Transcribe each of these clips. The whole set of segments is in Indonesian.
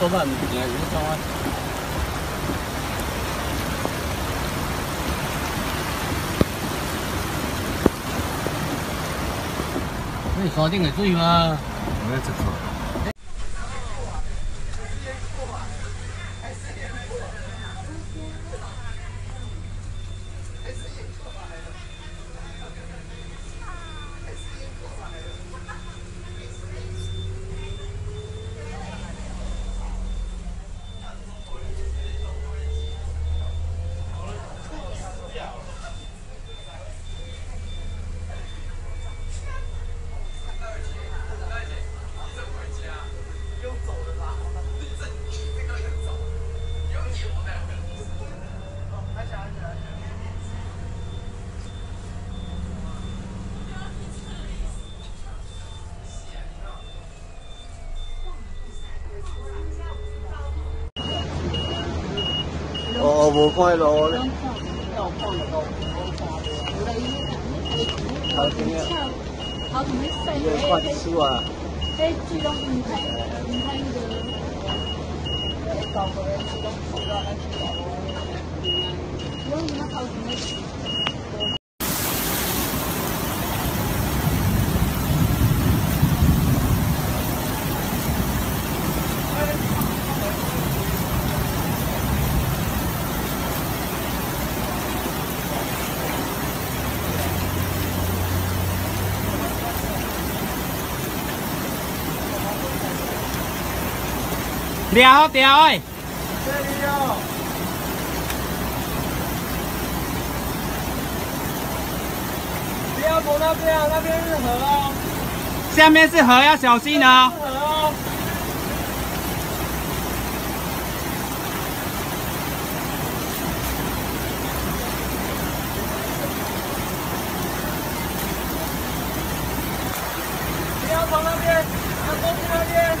多半物件是怎啊？你山顶的水吗？我要吃错。 哦，无看路咧。头前啊，你看书啊。迄主动唔睇个，搞个主动书啊，那主动。我你那头前的。 聊聊哎，这里哦，不要走那边啊，那边是河哦。下面是河，要小心哦。河哦。不要走那边，要过去那边。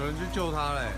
有人去救他嘞。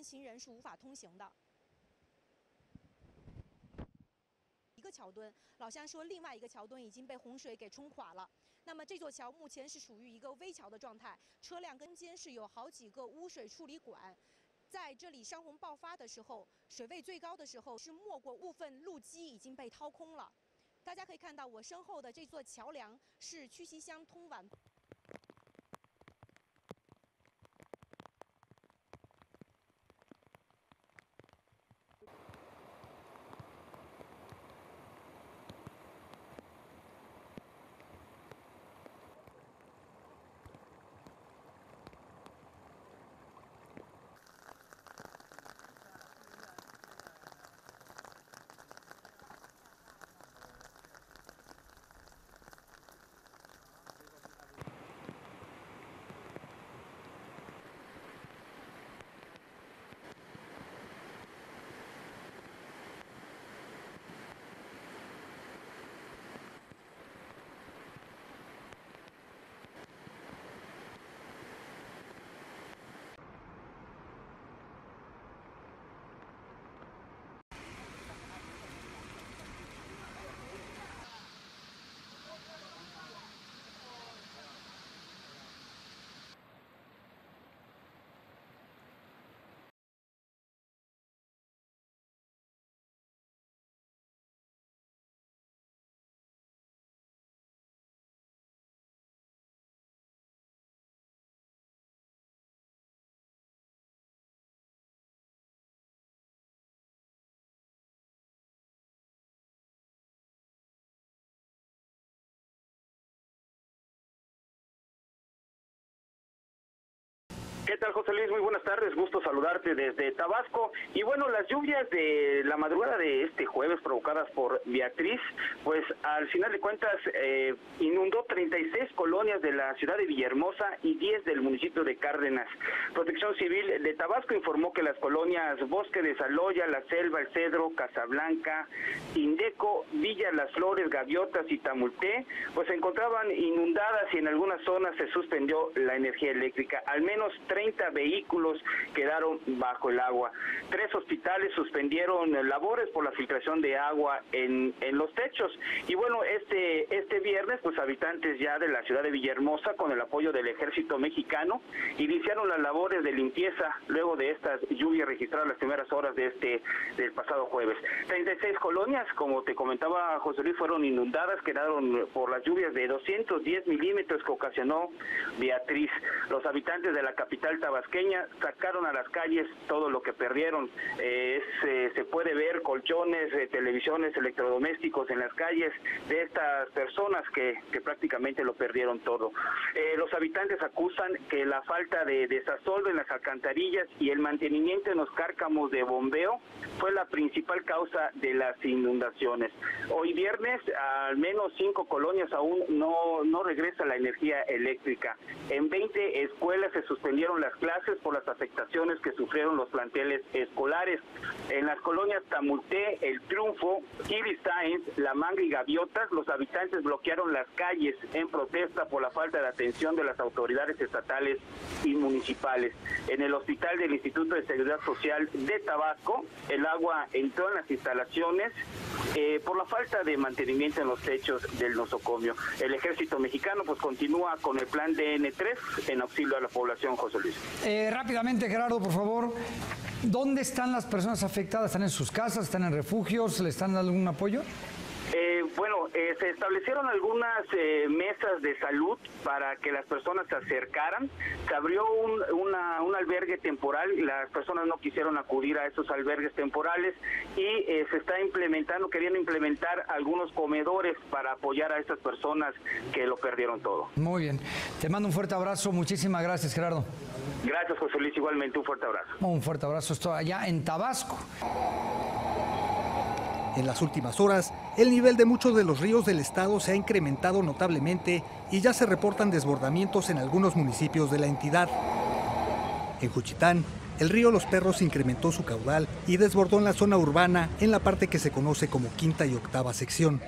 行人是无法通行的。一个桥墩，老乡说另外一个桥墩已经被洪水给冲垮了。那么这座桥目前是属于一个危桥的状态，车辆跟间是有好几个污水处理管。在这里山洪爆发的时候，水位最高的时候是没过部分路基已经被掏空了。大家可以看到我身后的这座桥梁是曲溪乡通往。¿Qué tal, José Luis? Muy buenas tardes, gusto saludarte desde Tabasco. Y bueno, las lluvias de la madrugada de este jueves provocadas por Beatriz, pues al final de cuentas inundó 36 colonias de la ciudad de Villahermosa y 10 del municipio de Cárdenas. Protección Civil de Tabasco informó que las colonias Bosque de Saloya, La Selva, El Cedro, Casablanca, Tindeco, Villa Las Flores, Gaviotas y Tamulté, pues se encontraban inundadas y en algunas zonas se suspendió la energía eléctrica. Al menos 3 30 vehículos quedaron bajo el agua. 3 hospitales suspendieron labores por la filtración de agua en los techos. Y bueno, este viernes, pues habitantes ya de la ciudad de Villahermosa, con el apoyo del Ejército Mexicano, iniciaron las labores de limpieza luego de estas lluvias registradas las primeras horas del pasado jueves. 36 colonias, como te comentaba José Luis, fueron inundadas, quedaron por las lluvias de 210 milímetros que ocasionó Beatriz. Los habitantes de la capital tabasqueña sacaron a las calles todo lo que perdieron. Se puede ver colchones, televisiones, electrodomésticos en las calles de estas personas que prácticamente lo perdieron todo. Los habitantes acusan que la falta de desasolve en las alcantarillas y el mantenimiento en los cárcamos de bombeo fue la principal causa de las inundaciones. Hoy viernes, al menos 5 colonias aún no regresa la energía eléctrica. En 20 escuelas se suspendieron las clases por las afectaciones que sufrieron los planteles escolares. En las colonias Tamulté, El Triunfo, Kibi Sáenz, La Manga y Gaviotas, los habitantes bloquearon las calles en protesta por la falta de atención de las autoridades estatales y municipales. En el hospital del Instituto de Seguridad Social de Tabasco, el agua entró en las instalaciones por la falta de mantenimiento en los techos del nosocomio. El Ejército Mexicano pues continúa con el plan DN3 en auxilio a la población, José Luis. Rápidamente, Gerardo, por favor, ¿dónde están las personas afectadas? ¿Están en sus casas? ¿Están en refugios? ¿Le están dando algún apoyo? Se establecieron algunas mesas de salud para que las personas se acercaran. Se abrió un albergue temporal, las personas no quisieron acudir a esos albergues temporales y se está queriendo implementar algunos comedores para apoyar a estas personas que lo perdieron todo. Muy bien, te mando un fuerte abrazo, muchísimas gracias, Gerardo. Gracias, José Luis, igualmente un fuerte abrazo. Un fuerte abrazo, esto allá en Tabasco. En las últimas horas, el nivel de muchos de los ríos del estado se ha incrementado notablemente y ya se reportan desbordamientos en algunos municipios de la entidad. En Juchitán, el río Los Perros incrementó su caudal y desbordó en la zona urbana en la parte que se conoce como quinta y octava sección.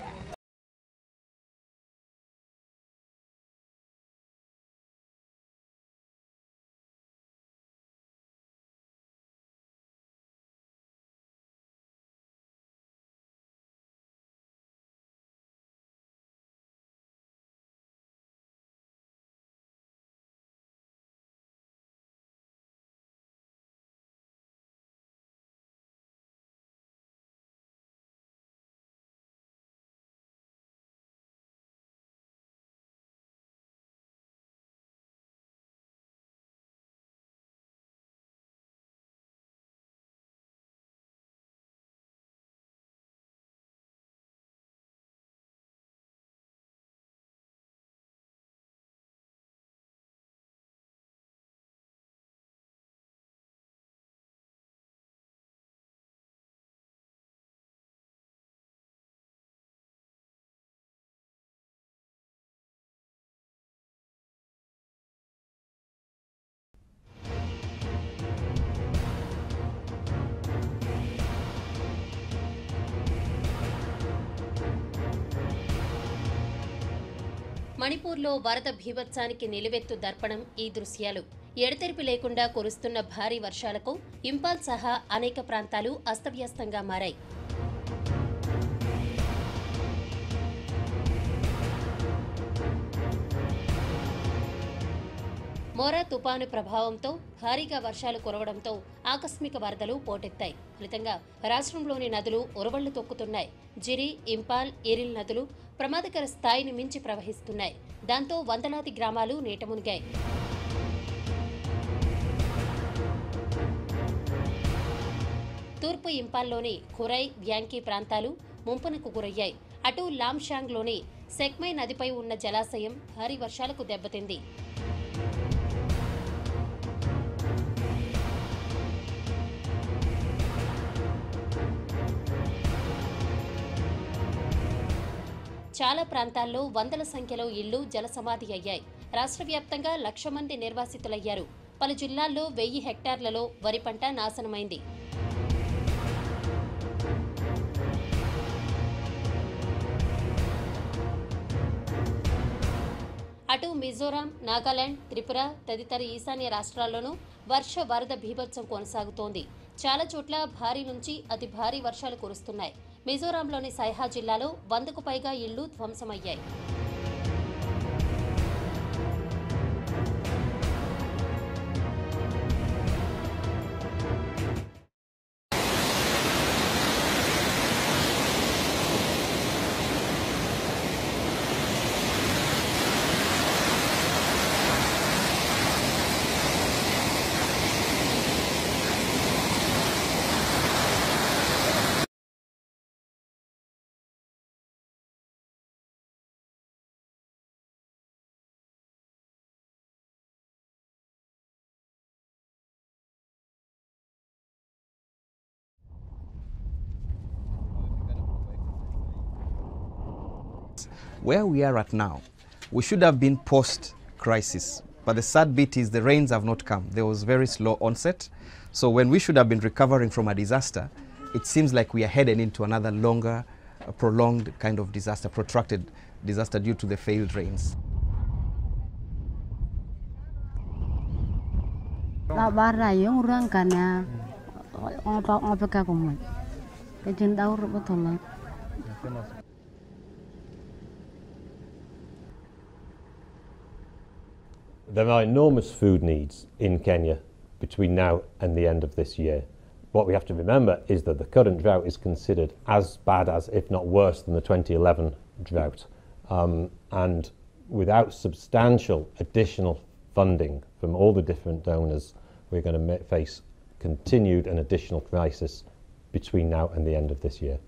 మణిపూర్లో వరద భీభత్సానికి నిలువెత్తు దర్పణం ఈ దృశ్యాలు. ఎడతెరిపి లేకుండా కురుస్తున్న భారీ వర్షాలకు ఇంపాల్ సహా అనేక ప్రాంతాలు అస్తవ్యస్తంగా మారాయి. మోరా తుపాను ప్రభావంతో భారీగా వర్షాలు కురవడంతో ఆకస్మిక వరదలు పోటెత్తాయి. ఫలితంగా రాష్ట్రంలోని నదులు ఉరవళ్లు తొక్కుతున్నాయి. జిరి, ఇంపాల్, ఇరిల్ నదులు ప్రమాదకర స్థాయిని మించి ప్రవహిస్తున్నాయి. దాంతో వందలాది గ్రామాలు నీట మునిగాయి. తూర్పు ఇంపాల్లోని ఖురై, వ్యాంకీ ప్రాంతాలు ముంపునకు గురయ్యాయి. అటు లాంషాంగ్లోని సెక్మై నదిపై ఉన్న జలాశయం భారీ వర్షాలకు దెబ్బతింది. చాలా ప్రాంతాల్లో వందల సంఖ్యలో ఇళ్లు జలసమాధి అయ్యాయి. రాష్ట్ర వ్యాప్తంగా 1,00,000 మంది నిర్వాసితులయ్యారు. పలు జిల్లాల్లో 1000 హెక్టార్లలో వరి పంట నాశనమైంది. అటు మిజోరాం, నాగాలాండ్, త్రిపుర తదితర ఈశాన్య రాష్ట్రాల్లోనూ వరద బీభత్సం కొనసాగుతోంది. చాలా చోట్ల భారీ నుంచి అతి భారీ వర్షాలు కురుస్తున్నాయి. మిజోరాంలోని సైహా జిల్లాలో 100కు పైగా ఇళ్లు ధ్వంసమయ్యాయి. Where we are at now, we should have been post-crisis, but the sad bit is the rains have not come. There was very slow onset, so when we should have been recovering from a disaster, it seems like we are headed into another longer, prolonged kind of disaster, protracted disaster due to the failed rains. There are enormous food needs in Kenya between now and the end of this year. What we have to remember is that the current drought is considered as bad as, if not worse, than the 2011 drought. And without substantial additional funding from all the different donors, we're going to face continued and additional crisis between now and the end of this year.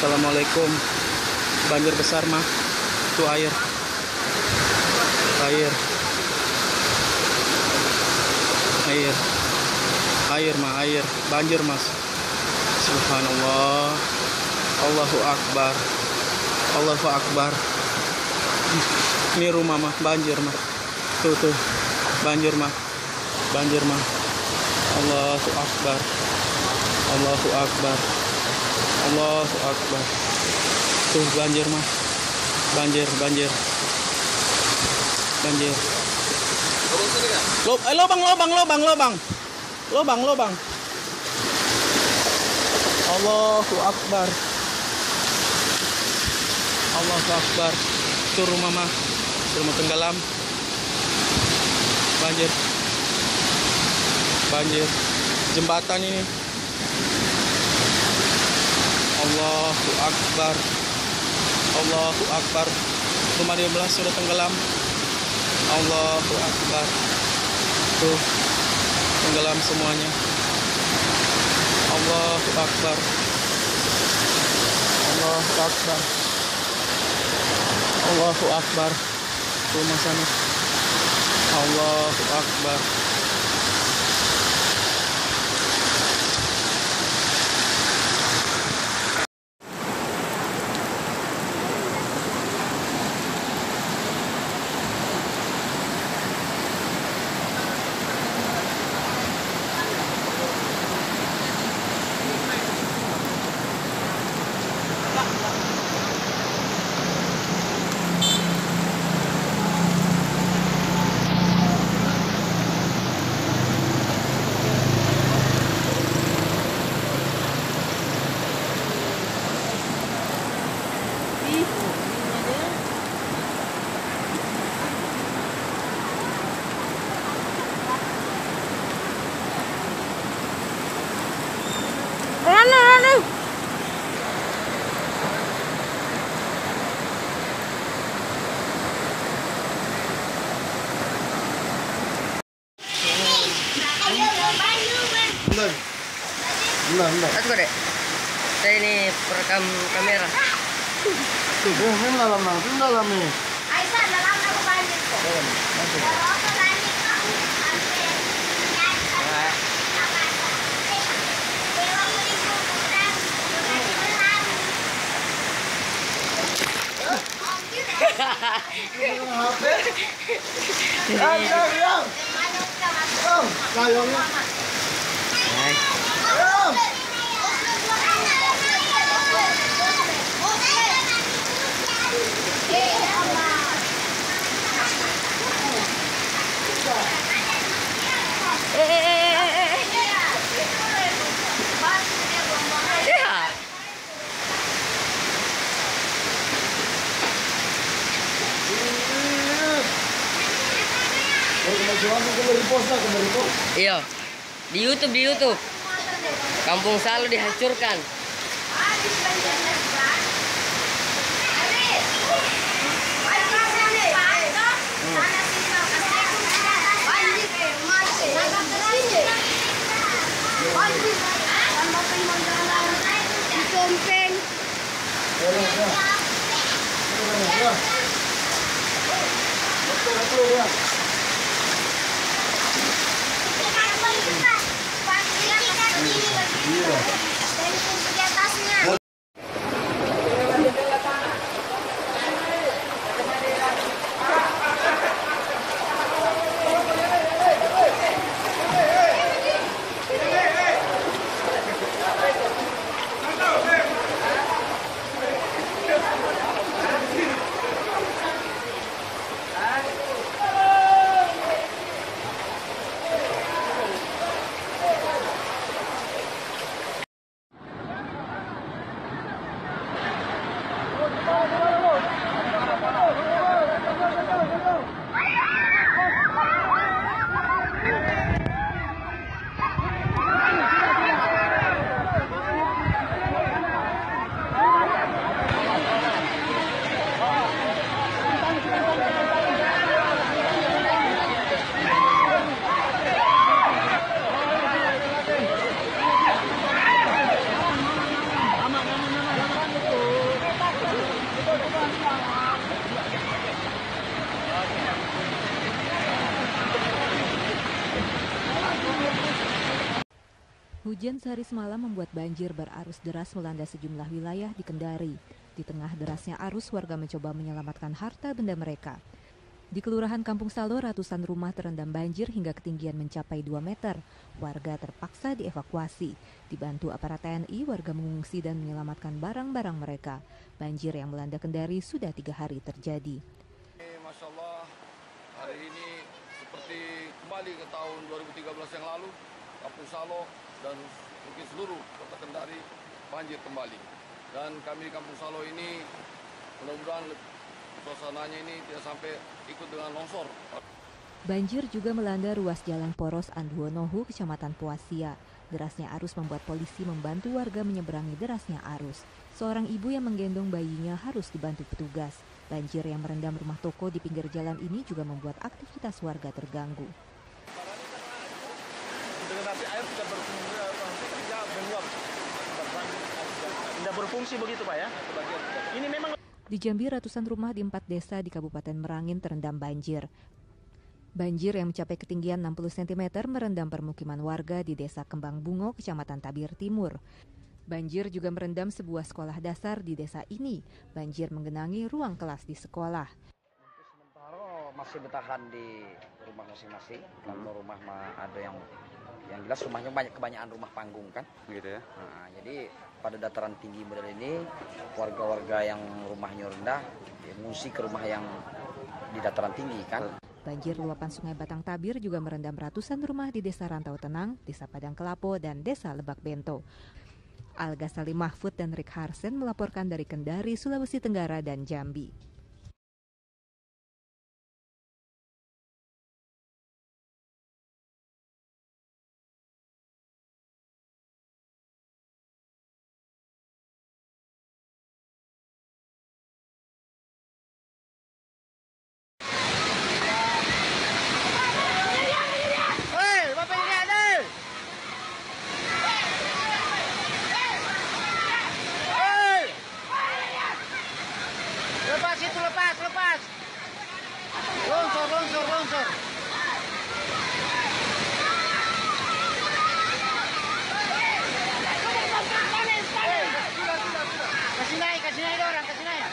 Assalamualaikum. Banjir besar mah. Itu air. Air. Banjir mas. Subhanallah. Allahu Akbar. Ini rumah mah banjir mah. Tuh. Banjir mah. Allahu Akbar. Tuh banjir mah. Banjir. Lubang. Allahu Akbar. Itu rumah mah tenggelam. Banjir. Jembatan ini. Allahu Akbar. Rumah 12 sudah tenggelam. Allahu Akbar. Tuh tenggelam semuanya. Allahu Akbar. Rumah sana. Allahu Akbar. Aku deh. Saya ini perekam kamera. Tuh, dalam nih. Aisyah, dalam aku banjir kok. Kalau aku banjir Iya, di YouTube. Kampung Salo dihancurkan. Iya. Hujan sehari semalam membuat banjir berarus deras melanda sejumlah wilayah di Kendari. Di tengah derasnya arus, warga mencoba menyelamatkan harta benda mereka. Di Kelurahan Kampung Salo, ratusan rumah terendam banjir hingga ketinggian mencapai 2 meter. Warga terpaksa dievakuasi. Dibantu aparat TNI, warga mengungsi dan menyelamatkan barang-barang mereka. Banjir yang melanda Kendari sudah 3 hari terjadi. Masya Allah, hari ini seperti kembali ke tahun 2013 yang lalu, Kampung Salo dan mungkin seluruh kota Kendari banjir kembali. Dan kami di Kampung Salo ini mudah-mudahan suasananya ini tidak sampai ikut dengan longsor. Banjir juga melanda ruas Jalan Poros Anduonohu, Kecamatan Poasia. Derasnya arus membuat polisi membantu warga menyeberangi derasnya arus. Seorang ibu yang menggendong bayinya harus dibantu petugas. Banjir yang merendam rumah toko di pinggir jalan ini juga membuat aktivitas warga terganggu. Dengan api air tidak berfungsi begitu Pak ya? Ini memang. Di Jambi, ratusan rumah di 4 desa di Kabupaten Merangin terendam banjir. Banjir yang mencapai ketinggian 60 cm merendam permukiman warga di Desa Kembang Bungo, Kecamatan Tabir Timur. Banjir juga merendam sebuah sekolah dasar di desa ini. Banjir menggenangi ruang kelas di sekolah. Sementara masih bertahan di rumah masing-masing. Kalau rumah ada yang jelas rumahnya kebanyakan rumah panggung kan. Gitu ya. Nah, jadi pada dataran tinggi model ini warga-warga yang rumahnya rendah mengungsi ke rumah yang di dataran tinggi kan. Banjir luapan Sungai Batang Tabir juga merendam ratusan rumah di Desa Rantau Tenang, Desa Padang Kelapo, dan Desa Lebak Bento. Al-Ghazali Mahfud dan Rick Harsen melaporkan dari Kendari, Sulawesi Tenggara, dan Jambi. Lepas. Longsor. Kasih naik orang, kasih naik.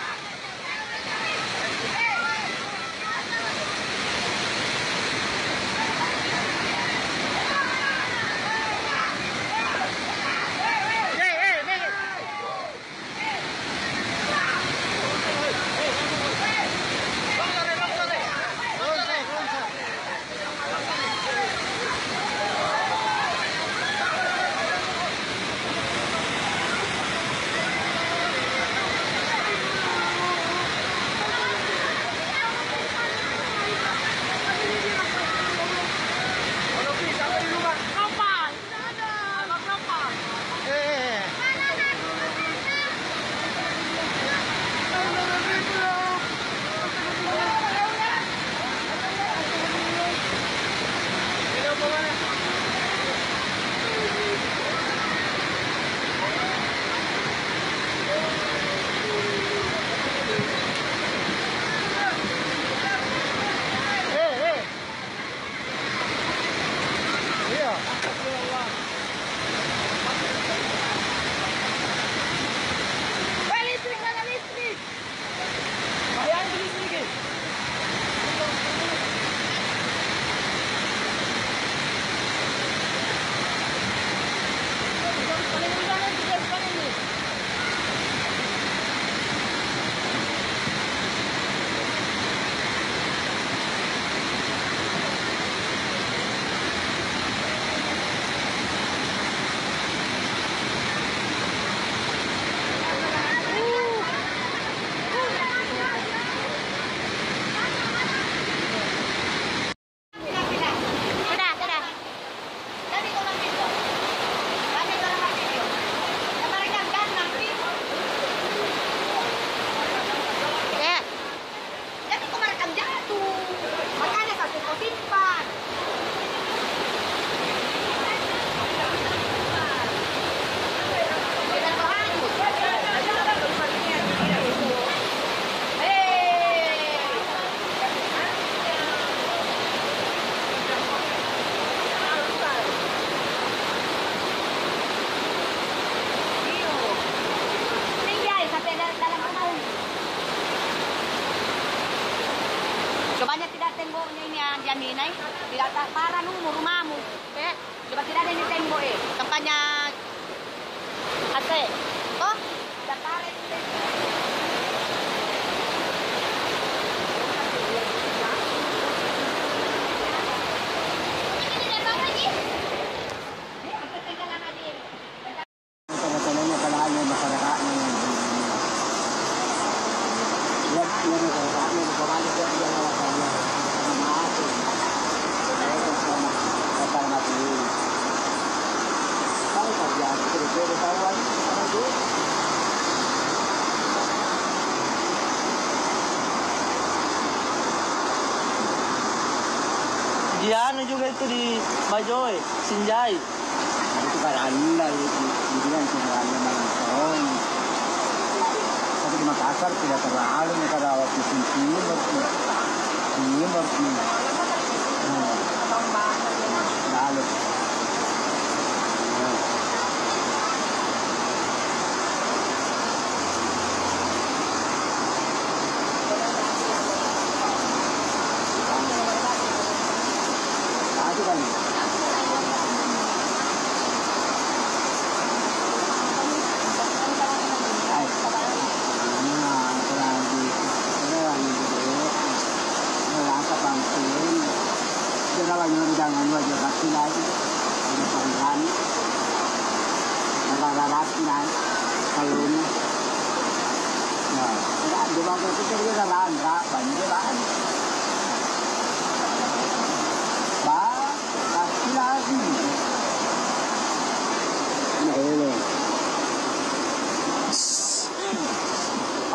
yan ninay. Para nung rumamo. Eh, di ba sila din yung mo eh. Kampanya ate. Oh, para Di ano juga itu di Bajoy, Sinjai. Itu kan anda dibilang sebenarnya mengatakan. Tapi di Makassar tidak terlalu kalau waktu timur lalu.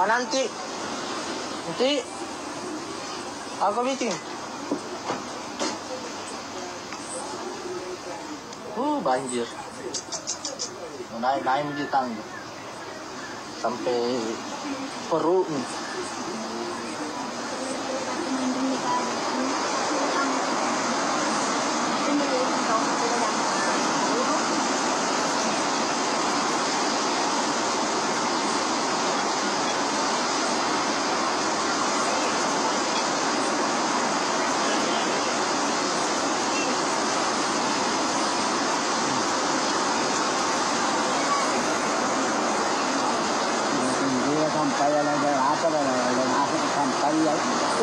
Nanti aku bikin. Banjir. Naik di tangga sampai perut nih.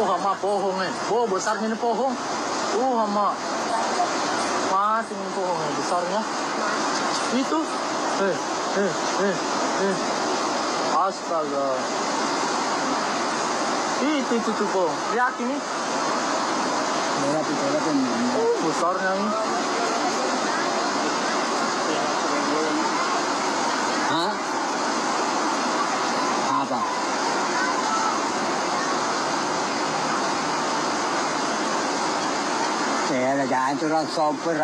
Hama pohong besarnya ini pohong. Hama mati ini pohong besarnya. Itu astaga. Itu pohong. Lihat ini. Besarnya ini. Hah? Apa? Saya jangan turun sopir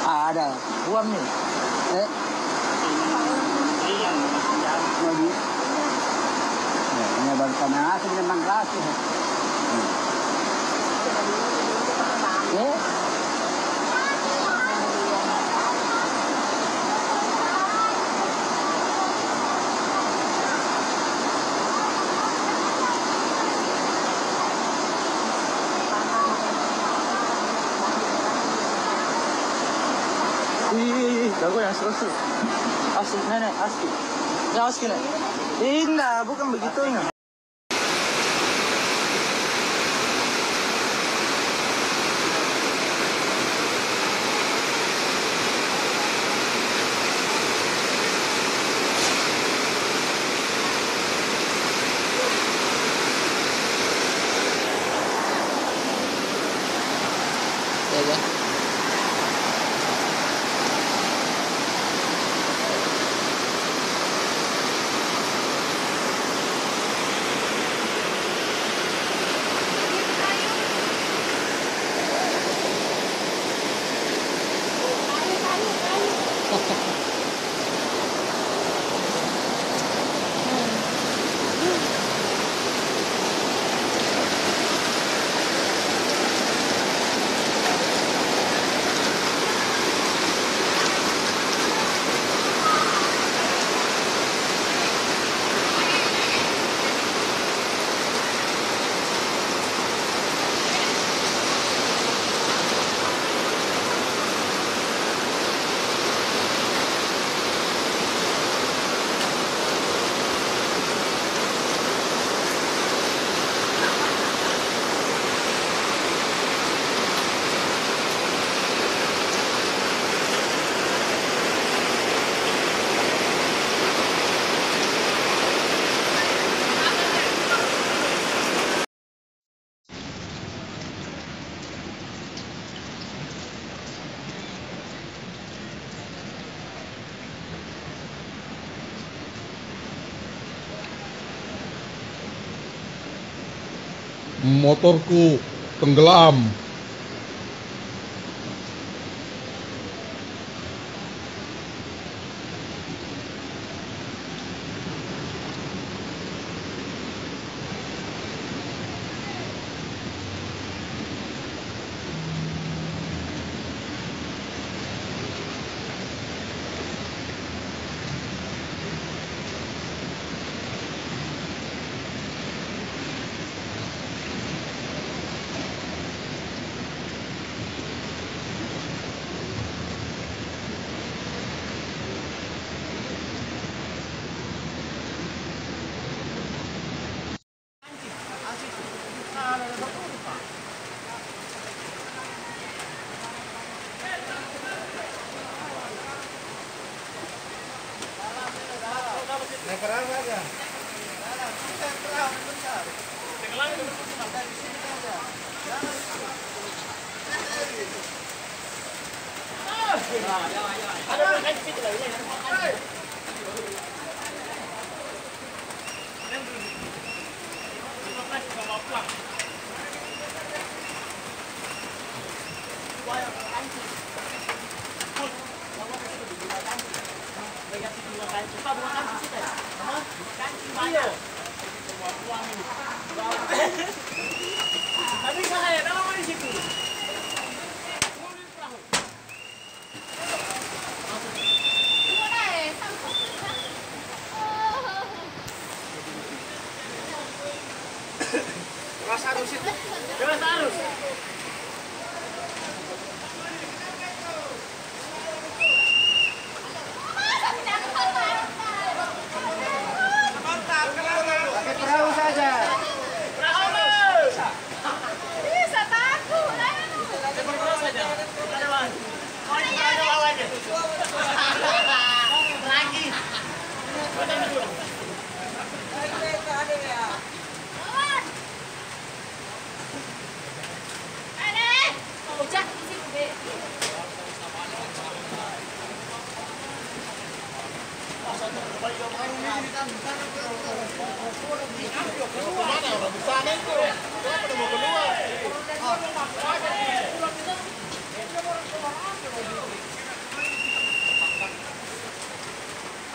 ada buam nih. Ini baru kena asli memang kasih. Jago yang selesai. Asli nenek, asli. Ya asli nenek. Enggak, bukan begitu ini. motorku tenggelam.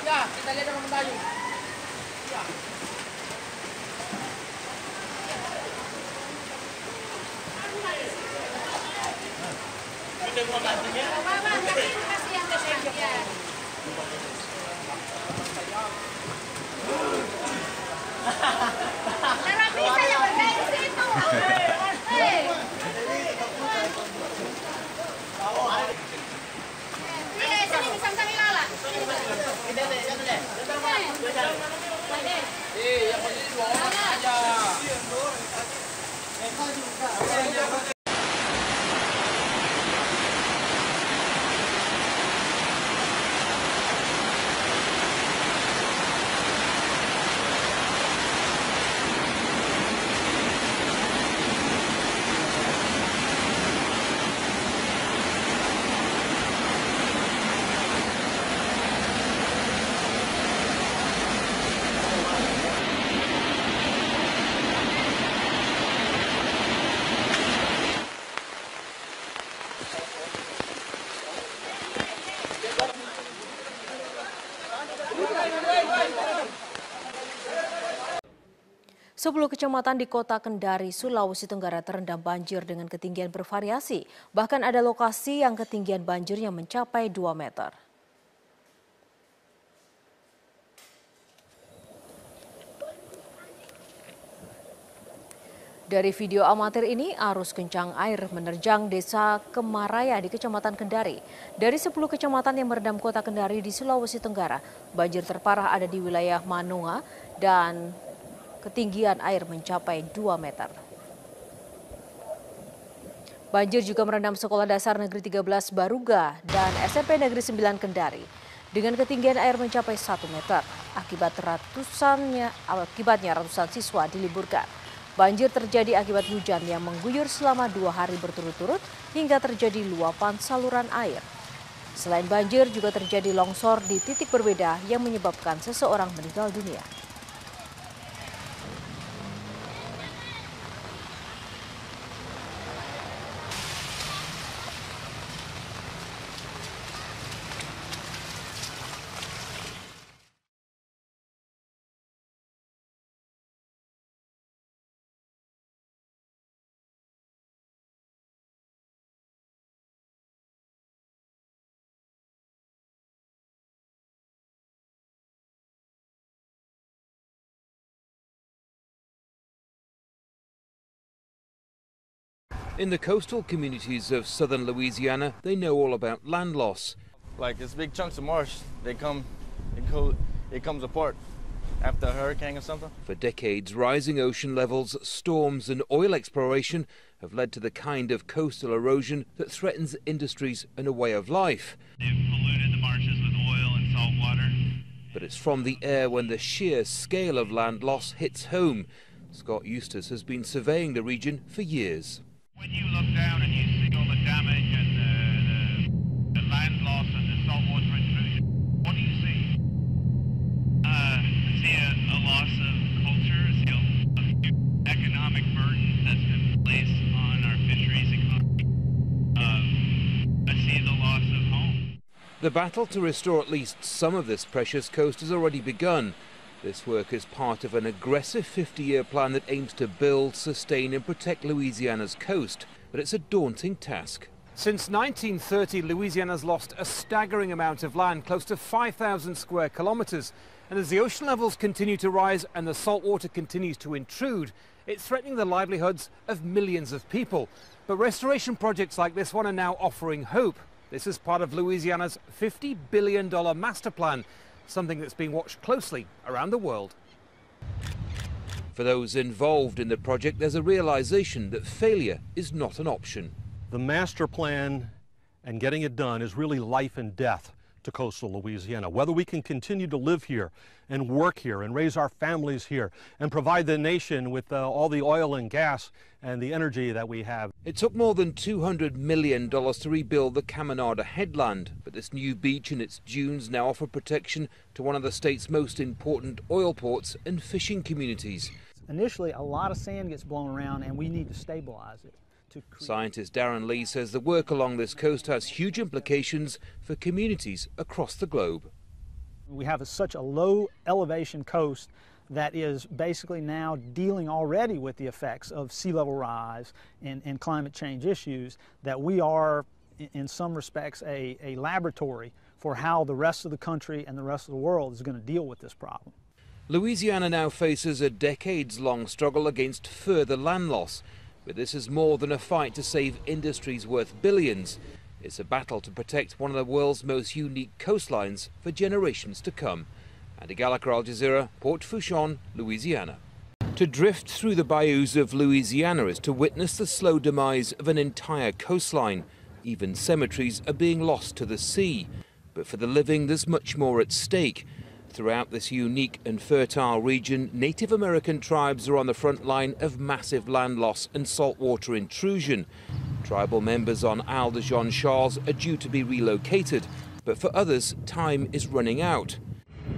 Ya, kita lihat orang Melayu. Ya. Yang penting 2 orang aja. Sepuluh kecamatan di Kota Kendari, Sulawesi Tenggara terendam banjir dengan ketinggian bervariasi. Bahkan ada lokasi yang ketinggian banjirnya mencapai 2 meter. Dari video amatir ini, arus kencang air menerjang desa Kemaraya di Kecamatan Kendari. Dari 10 kecamatan yang merendam Kota Kendari di Sulawesi Tenggara, banjir terparah ada di wilayah Manunga dan ketinggian air mencapai 2 meter. Banjir juga merendam Sekolah Dasar Negeri 13 Baruga dan SMP Negeri 9 Kendari dengan ketinggian air mencapai 1 meter. Akibatnya ratusan siswa diliburkan. Banjir terjadi akibat hujan yang mengguyur selama 2 hari berturut-turut hingga terjadi luapan saluran air. Selain banjir juga terjadi longsor di titik berbeda yang menyebabkan seseorang meninggal dunia. In the coastal communities of southern Louisiana, they know all about land loss. Like, it's big chunks of marsh. It comes apart after a hurricane or something. For decades, rising ocean levels, storms and oil exploration have led to the kind of coastal erosion that threatens industries and a way of life. They've polluted the marshes with oil and salt water. But it's from the air when the sheer scale of land loss hits home. Scott Eustace has been surveying the region for years. When you look down and you see all the damage and the land loss and the saltwater intrusion, what do you see? I see a loss of culture, I see a economic burden that's been placed on our fisheries economy. I see the loss of home. The battle to restore at least some of this precious coast has already begun. This work is part of an aggressive 50-year plan that aims to build, sustain and protect Louisiana's coast. But it's a daunting task. Since 1930, Louisiana's lost a staggering amount of land, close to 5,000 square kilometers. And as the ocean levels continue to rise and the saltwater continues to intrude, it's threatening the livelihoods of millions of people. But restoration projects like this one are now offering hope. This is part of Louisiana's $50 billion master plan, something that's being watched closely around the world. For those involved in the project, there's a realization that failure is not an option. The master plan and getting it done is really life and death to coastal Louisiana. Whether we can continue to live here and work here and raise our families here and provide the nation with all the oil and gas and the energy that we have. It took more than $200 million to rebuild the Caminada headland, but this new beach and its dunes now offer protection to one of the state's most important oil ports and fishing communities. Initially, a lot of sand gets blown around and we need to stabilize it. Scientist Darren Lee says the work along this coast has huge implications for communities across the globe. We have such a low elevation coast that is basically now dealing already with the effects of sea level rise and climate change issues, that we are in some respects a laboratory for how the rest of the country and the rest of the world is going to deal with this problem. Louisiana now faces a decades-long struggle against further land loss. But this is more than a fight to save industries worth billions. It's a battle to protect one of the world's most unique coastlines for generations to come. Andy Gallagher, Al Jazeera, Port Fourchon, Louisiana. To drift through the bayous of Louisiana is to witness the slow demise of an entire coastline. Even cemeteries are being lost to the sea. But for the living, there's much more at stake. Throughout this unique and fertile region, Native American tribes are on the front line of massive land loss and saltwater intrusion. Tribal members on Isle de Jean Charles are due to be relocated, but for others, time is running out.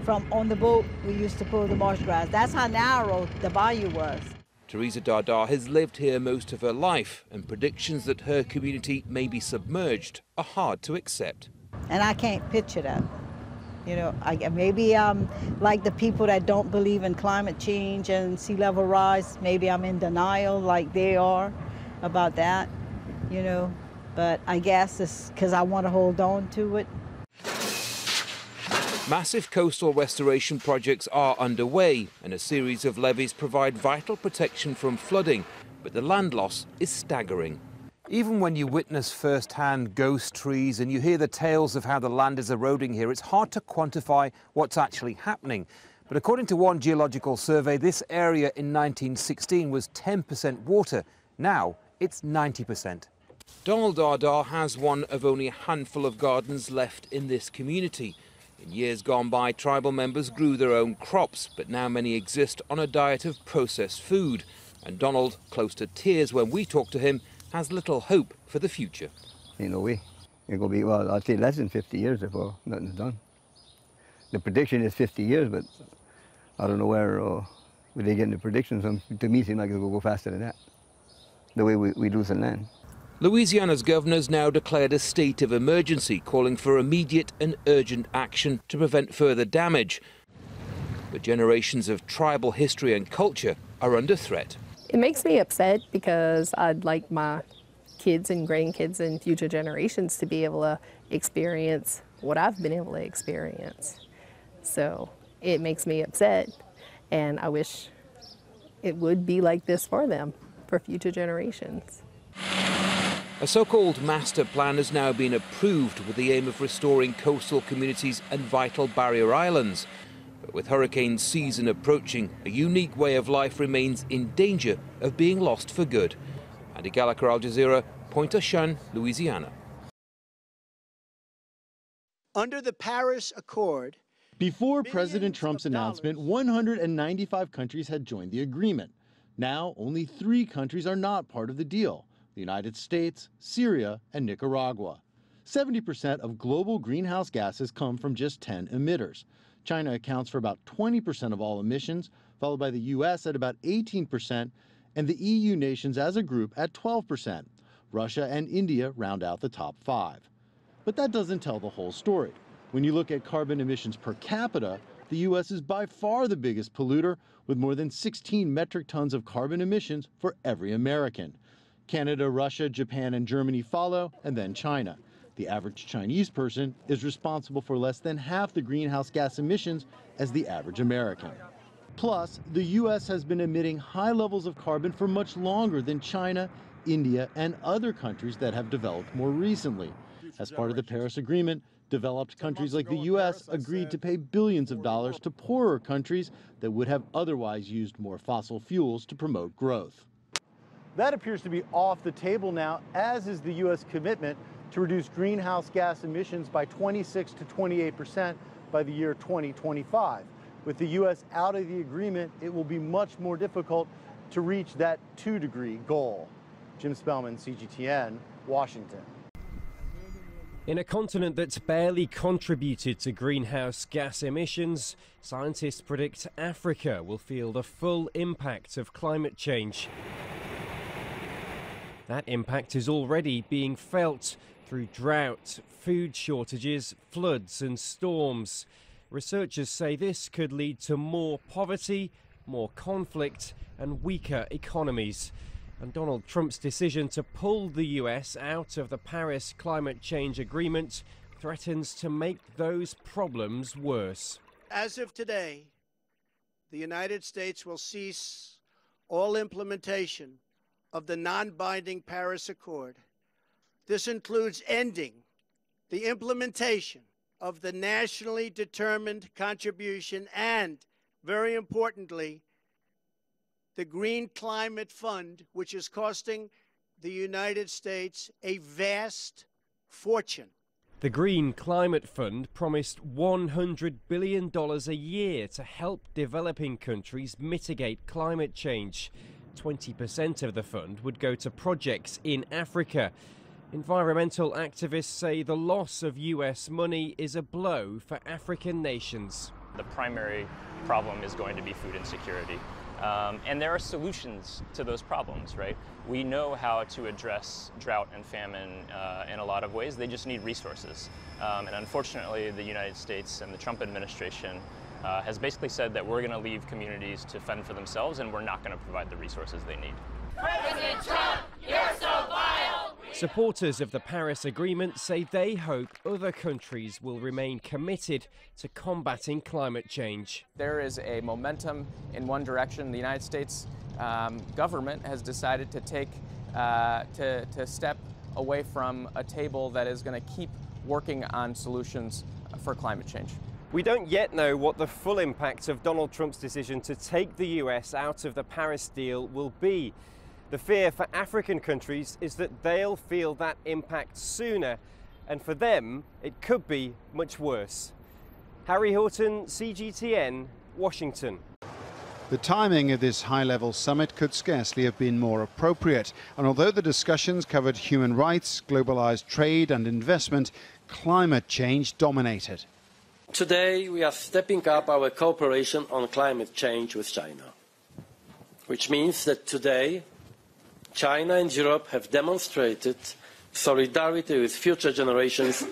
From on the boat, we used to pull the marsh grass. That's how narrow the bayou was. Teresa Dardar has lived here most of her life, and predictions that her community may be submerged are hard to accept. And I can't picture that. You know, maybe I'm like the people that don't believe in climate change and sea level rise. Maybe I'm in denial like they are about that, you know. But I guess it's because I want to hold on to it. Massive coastal restoration projects are underway, and a series of levees provide vital protection from flooding. But the land loss is staggering. Even when you witness firsthand ghost trees and you hear the tales of how the land is eroding here, it's hard to quantify what's actually happening. But according to one geological survey, this area in 1916 was 10% water. Now it's 90%. Donald Dardar has one of only a handful of gardens left in this community. In years gone by, tribal members grew their own crops, but now many exist on a diet of processed food. And Donald, close to tears when we talk to him, has little hope for the future. Ain't no way. It's going to be, well, I'd say less than 50 years before nothing's done. The prediction is 50 years, but I don't know where they get the predictions. To me, it seems like it will go faster than that, the way we lose the land. Louisiana's governor's now declared a state of emergency, calling for immediate and urgent action to prevent further damage. But generations of tribal history and culture are under threat. It makes me upset because I'd like my kids and grandkids and future generations to be able to experience what I've been able to experience. So it makes me upset, and I wish it would be like this for them, for future generations. A so-called master plan has now been approved with the aim of restoring coastal communities and vital barrier islands. But with hurricane season approaching, a unique way of life remains in danger of being lost for good. Andy Gallagher, Al Jazeera, Pointe-aux-Chenes, Louisiana. Under the Paris Accord, before President Trump's announcement, 195 countries had joined the agreement. Now, only 3 countries are not part of the deal: the United States, Syria, and Nicaragua. 70% of global greenhouse gases come from just 10 emitters. China accounts for about 20% of all emissions, followed by the U.S. at about 18%, and the EU nations as a group at 12%. Russia and India round out the top 5. But that doesn't tell the whole story. When you look at carbon emissions per capita, the U.S. is by far the biggest polluter, with more than 16 metric tons of carbon emissions for every American. Canada, Russia, Japan, and Germany follow, and then China. The average Chinese person is responsible for less than half the greenhouse gas emissions as the average American. Plus, the U.S. has been emitting high levels of carbon for much longer than China, India, and other countries that have developed more recently. As part of the Paris Agreement, developed countries like the U.S. agreed to pay billions of dollars to poorer countries that would have otherwise used more fossil fuels to promote growth. That appears to be off the table now, as is the U.S. commitment to reduce greenhouse gas emissions by 26 to 28% by the year 2025. With the U.S. out of the agreement, it will be much more difficult to reach that 2-degree goal. Jim Spellman, CGTN, Washington. In a continent that's barely contributed to greenhouse gas emissions, scientists predict Africa will feel the full impact of climate change. That impact is already being felt through drought, food shortages, floods and storms. Researchers say this could lead to more poverty, more conflict and weaker economies. And Donald Trump's decision to pull the US out of the Paris Climate Change Agreement threatens to make those problems worse. As of today, the United States will cease all implementation of the non-binding Paris Accord. This includes ending the implementation of the nationally determined contribution and, very importantly, the Green Climate Fund, which is costing the United States a vast fortune. The Green Climate Fund promised $100 billion a year to help developing countries mitigate climate change. 20% of the fund would go to projects in Africa. Environmental activists say the loss of US money is a blow for African nations. The primary problem is going to be food insecurity. And there are solutions to those problems, right? We know how to address drought and famine in a lot of ways. They just need resources. And unfortunately, the United States and the Trump administration has basically said that we're going to leave communities to fend for themselves and we're not going to provide the resources they need. President Trump, you're so vile! Supporters of the Paris Agreement say they hope other countries will remain committed to combating climate change. There is a momentum in one direction. The United States government has decided to take to step away from a table that is going to keep working on solutions for climate change. We don't yet know what the full impact of Donald Trump's decision to take the US out of the Paris deal will be. The fear for African countries is that they'll feel that impact sooner, and for them, it could be much worse. Harry Horton, CGTN, Washington. The timing of this high-level summit could scarcely have been more appropriate. And although the discussions covered human rights, globalized trade and investment, climate change dominated. Today, we are stepping up our cooperation on climate change with China, which means that today, China and Europe have demonstrated solidarity with future generations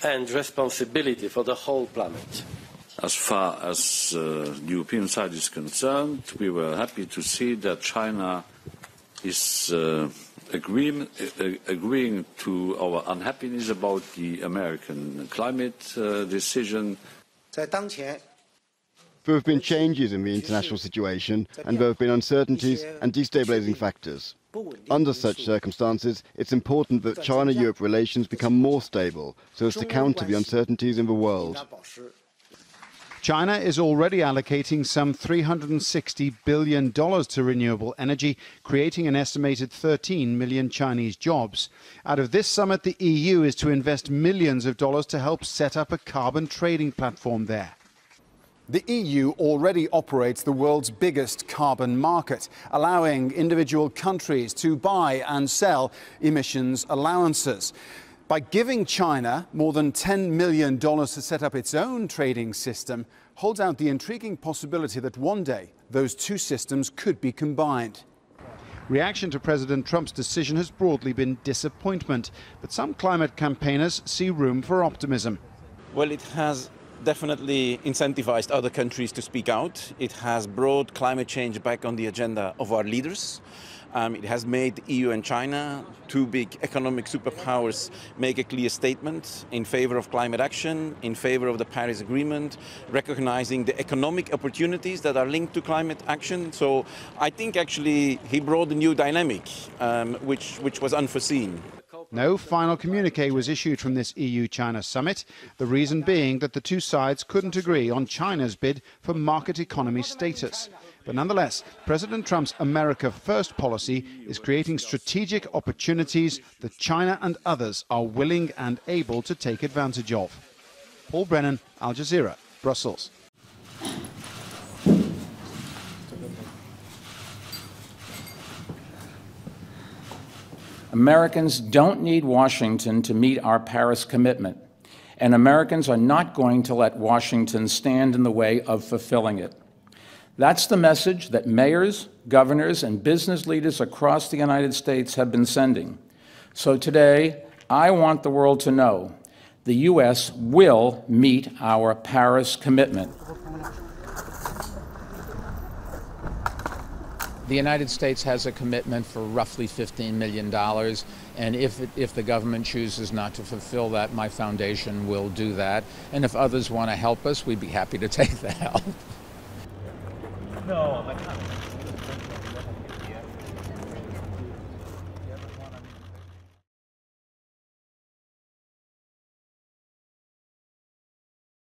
and responsibility for the whole planet. As far as the European side is concerned, we were happy to see that China is agreeing to our unhappiness about the American climate decision. There have been changes in the international situation and there have been uncertainties and destabilizing factors. Under such circumstances, it's important that China-Europe relations become more stable so as to counter the uncertainties in the world. China is already allocating some $360 billion to renewable energy, creating an estimated 13 million Chinese jobs. Out of this summit, the EU is to invest millions of dollars to help set up a carbon trading platform there. The EU already operates the world's biggest carbon market, allowing individual countries to buy and sell emissions allowances. By giving China more than $10 million to set up its own trading system, holds out the intriguing possibility that one day those two systems could be combined. Reaction to President Trump's decision has broadly been disappointment, but some climate campaigners see room for optimism. Well, it has definitely incentivized other countries to speak out. It has brought climate change back on the agenda of our leaders. It has made the EU and China, two big economic superpowers, make a clear statement in favor of climate action, in favor of the Paris Agreement, recognizing the economic opportunities that are linked to climate action. So I think actually he brought a new dynamic, which was unforeseen. No final communique was issued from this EU-China summit, the reason being that the two sides couldn't agree on China's bid for market economy status. But nonetheless, President Trump's America First policy is creating strategic opportunities that China and others are willing and able to take advantage of. Paul Brennan, Al Jazeera, Brussels. Americans don't need Washington to meet our Paris commitment, and Americans are not going to let Washington stand in the way of fulfilling it. That's the message that mayors, governors, and business leaders across the United States have been sending. So today, I want the world to know the U.S. will meet our Paris commitment. The United States has a commitment for roughly $15 million, and if the government chooses not to fulfill that, my foundation will do that. And if others want to help us, we'd be happy to take the help. No, I'm not.